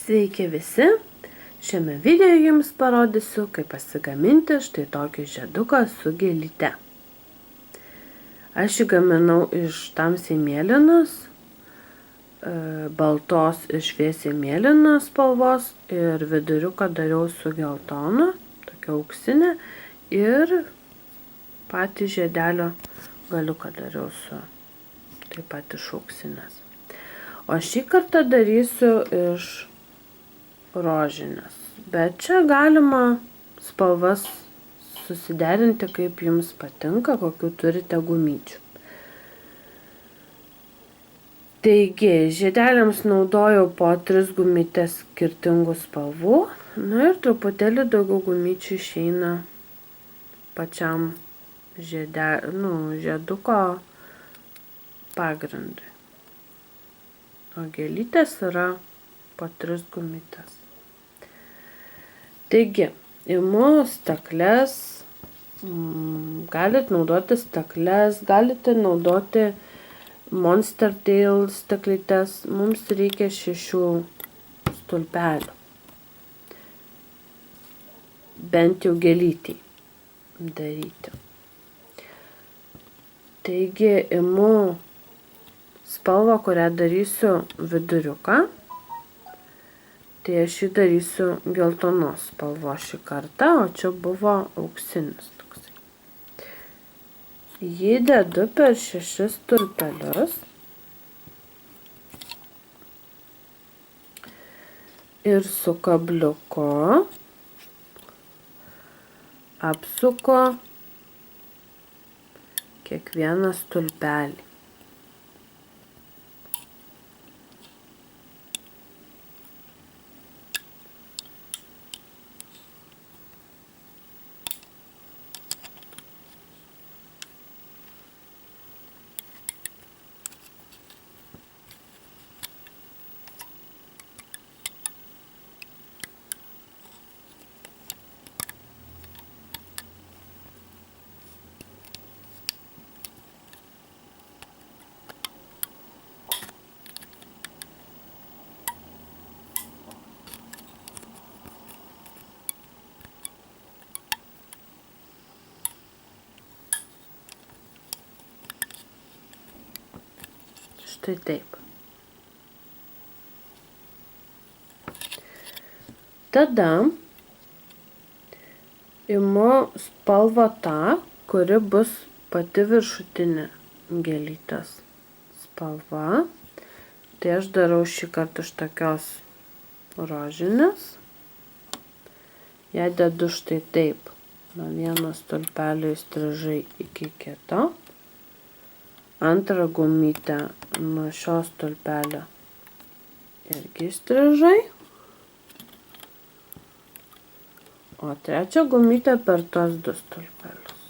Sveiki visi! Šiame video jums parodysiu, kaip pasigaminti štai tokį žieduką su gėlyte. Aš jį gaminau iš tamsiai mėlynos, baltos ir šviesiai mėlynos spalvos ir viduriuką dariau su geltonu, tokia auksinė, ir patį žiedelio galiuką dariau su taip pat iš auksinės. O šį kartą darysiu iš rožinės, bet čia galima spalvas susiderinti, kaip jums patinka, kokių turite gumyčių. Taigi, žiedeliams naudojau po 3 gumytės skirtingų spalvų, ir truputėlį daugiau gumyčių išeina pačiam žieduko pagrindui. O gėlytės yra po 3 gumytės. Taigi, imu stakles, galite naudoti stakles, galite naudoti Monster Tail staklytes, mums reikia 6 stulpelių, bent jau gėlytei daryti. Taigi, imu spalvą, kurią darysiu viduriuką, tai aš jį darysiu geltonos spalvos šį kartą, o čia buvo auksinis toksai. Jį dedu per 6 stulpelius ir su kabliuku apsuku kiekvieną stulpelį. Štai taip. Tada imu spalvą tą, kuri bus pati viršutinė gėlytės spalva. Tai aš darau šį kartą iš tokios rožinės. Ją dedu štai taip. Nuo vieno stulpelio įstrižai iki kito. Antrą gumytę nuo šio stulpelio irgi įstrižai. O trečią gumytę per tos 2 stulpelius.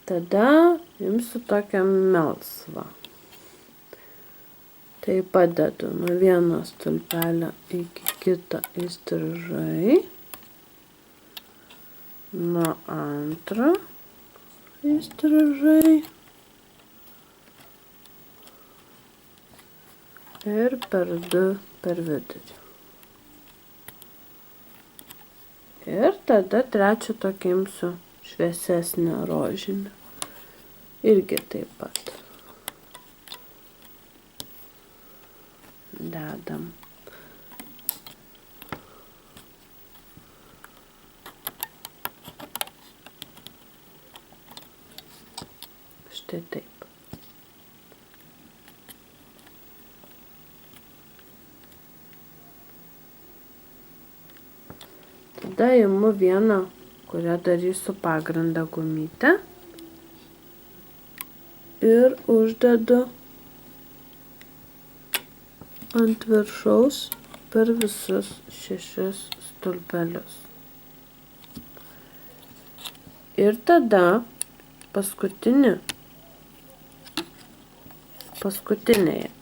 Tada imsiu tokią melsvą. Tai padedu nuo vieno stulpelio iki kito įstrižai. Nuo antro įstrižai. Ir per 2 per vidurį. Ir tada trečią tokį imsiu šviesesnę rožinę. Irgi taip pat. Dedam. Štai taip. Tada imu vieną, kurią darysiu pagrindą gumytę ir uždedu ant viršaus per visus 6 stulpelius. Ir tada paskutinėje,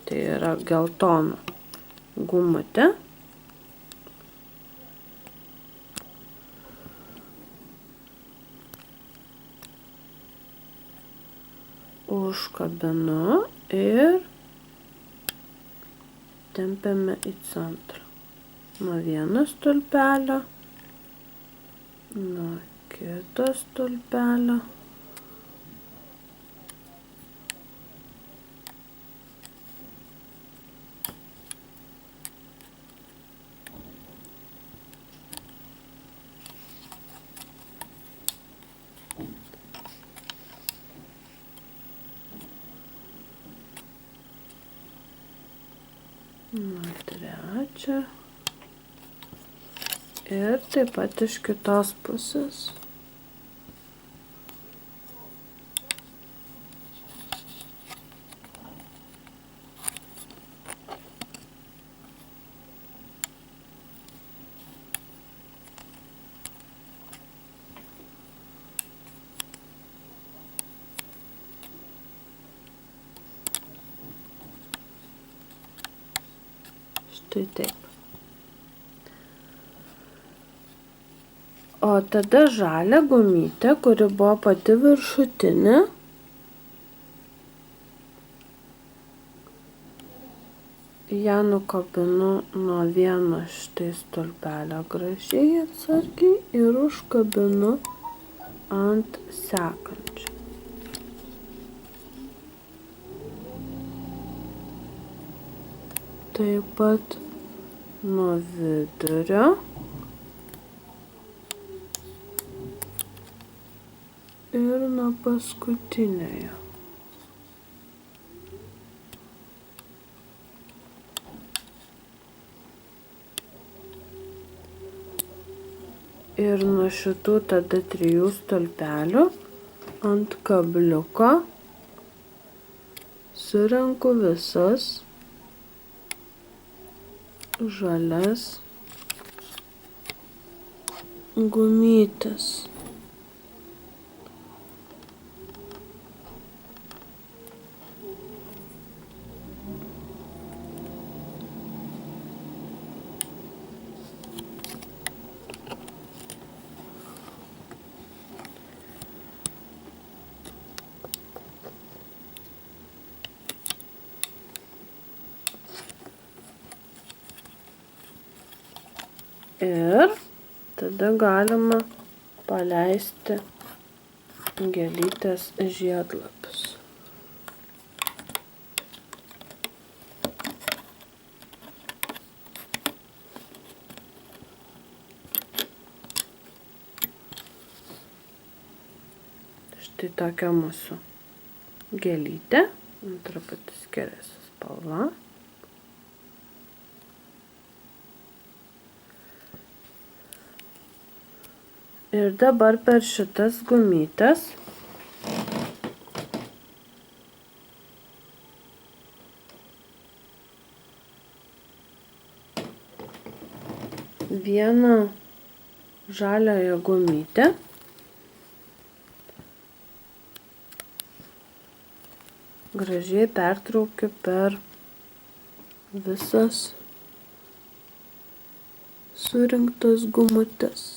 tai yra geltona gumutė, užkabinu ir tempiame į centrą. Nuo vieno stulpelio, nuo kito stulpelio. Nuo trečio. Ir taip pat iš kitos pusės. Štai taip. O tada žalią gumytę, kuri buvo pati viršutinė, ją nukabinu nuo vieno štai stulpelio gražiai atsargiai ir užkabinu ant sekančio. Taip pat nuo vidurio ir nuo paskutiniojo. Ir nuo šitų tada 3 stulpelių ant kabliuko surenku visas žalias gumytes. Ir tada galima paleisti gėlytės žiedlapius. Štai tokia mūsų gėlytė, truputį skiriasi spalva. Ir dabar per šitas gumytes vieną žaliąją gumytę gražiai pertraukiu per visas surinktas gumutes.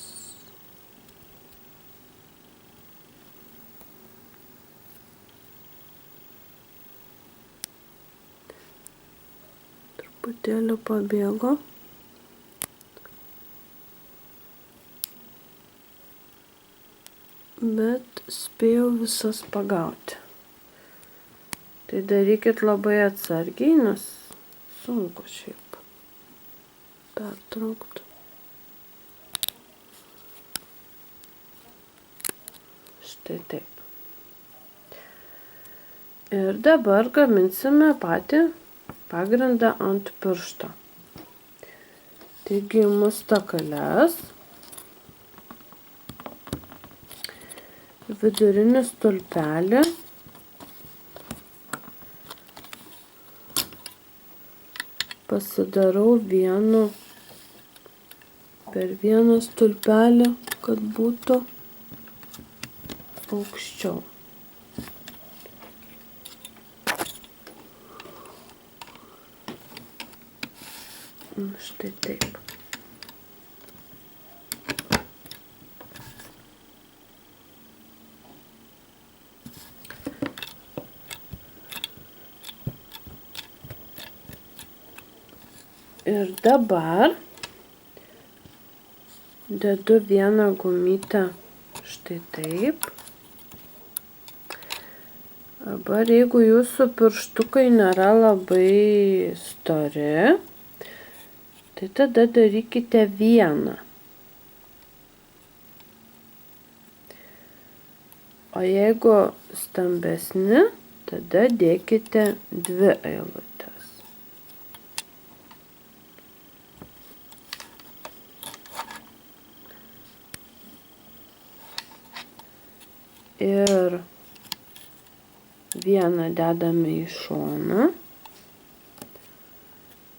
Truputėlį pabėgo. Bet spėjau visas pagauti. Tai darykit labai atsargiai, nes sunku šiaip pertraukti. Štai taip. Ir dabar gaminsime patį pagrindą ant piršto. Taigi imu stakales, vidurinį stulpelį pasidarau per vieną stulpelį, kad būtų aukščiau. Štai taip. Ir dabar dedu vieną gumytę štai taip. Dabar jeigu jūsų pirštukai nėra labai stori, tai tada darykite vieną. O jeigu stambesni, tada dėkite 2 eilutes. Ir vieną dedame į šoną,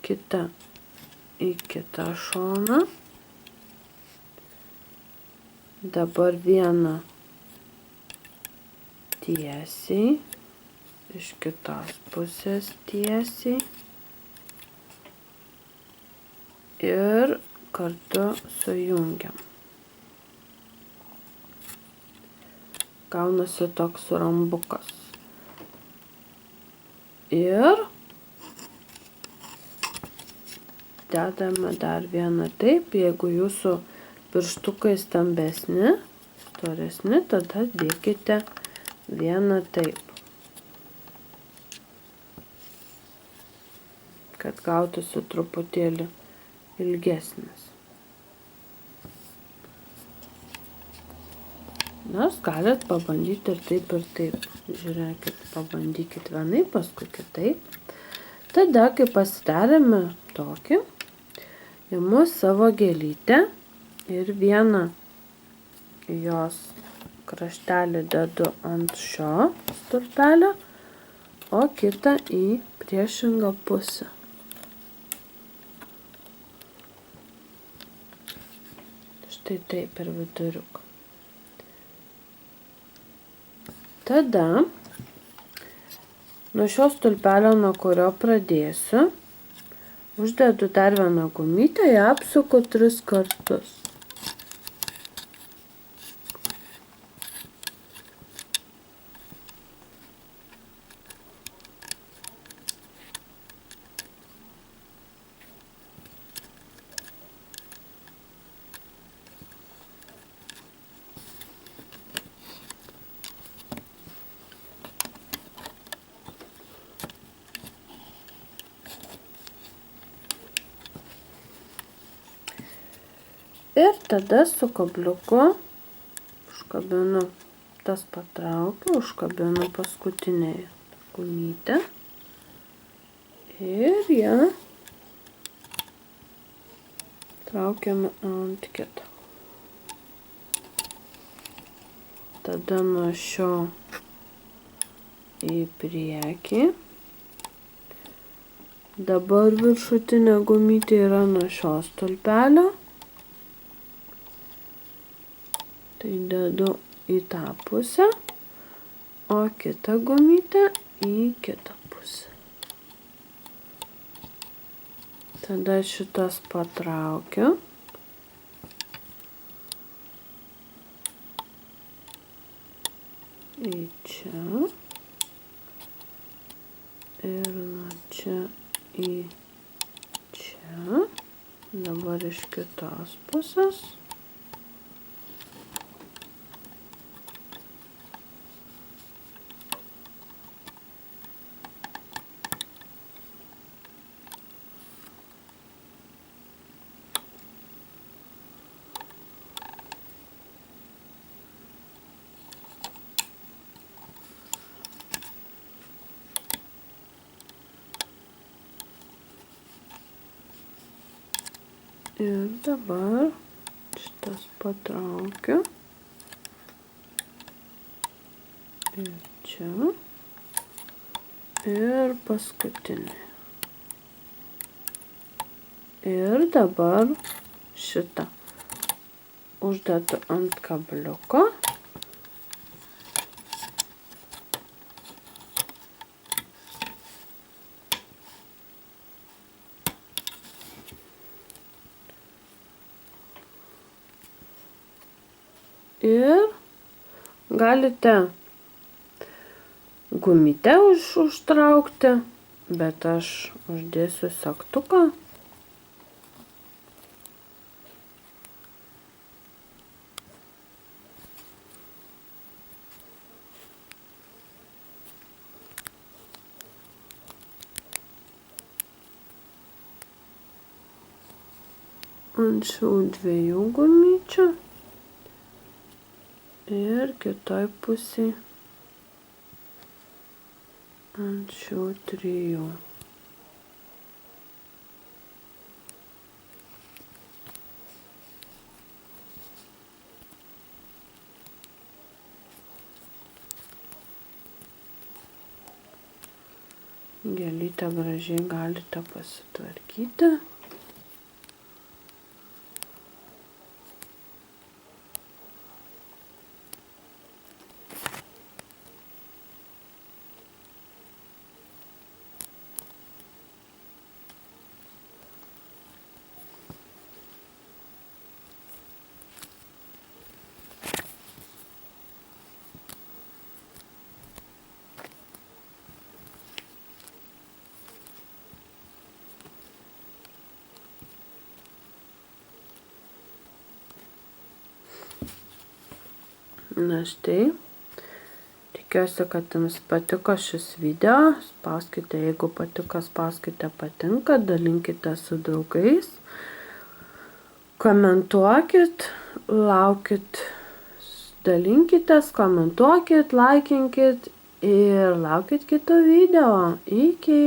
kitą į kitą šoną. Dabar vieną tiesiai, iš kitos pusės tiesiai ir kartu sujungiam. Gaunasi toks rambukas. Ir dedame dar vieną taip, jeigu jūsų pirštukai stambesni, storesni, tada dėkite vieną taip, kad gautųsi truputėlį ilgesnis. Nors galit pabandyti ir taip. Žiūrėkit, pabandykit vienaip, paskui kitaip. Tada, kai pasidarėme tokį, imu savo gėlytę ir vieną jos kraštelį dedu ant šio stulpelio, o kitą į priešingą pusę. Štai taip per viduriuką. Tada nuo šio stulpelio, nuo kurio pradėsiu, uždedu dar vieną gumytę, ją apsuku 3 kartus. Ir tada su kabliuku užkabinu, tas patraukiu, užkabinu paskutinę gumytę ir ją traukiame ant kito. Tada nuo šio į priekį. Dabar viršutinė gumytė yra nuo šio stulpelio. Tai dedu į tą pusę, o kitą gumytę į kitą pusę. Tada šitas patraukiu. Į čia. Ir nuo čia į čia. Dabar iš kitos pusės. Ir dabar šitas patraukiu. Ir čia. Ir paskutinį. Ir dabar šitą uždedu ant kabliuko. Ir galite gumytę užtraukti, bet aš uždėsiu segtuką ant šių 2 gumyčių ir kitoj pusėj ant šių 3. Gėlytę gražiai galite pasitvarkyti. Na štai, tikiuosi, kad jums patiko šis video. Spauskite, jeigu patiko, spauskite patinka, dalinkite su draugais, komentuokit, laukit, dalinkitės, komentuokit, laikinkit ir laukit kito video. Iki!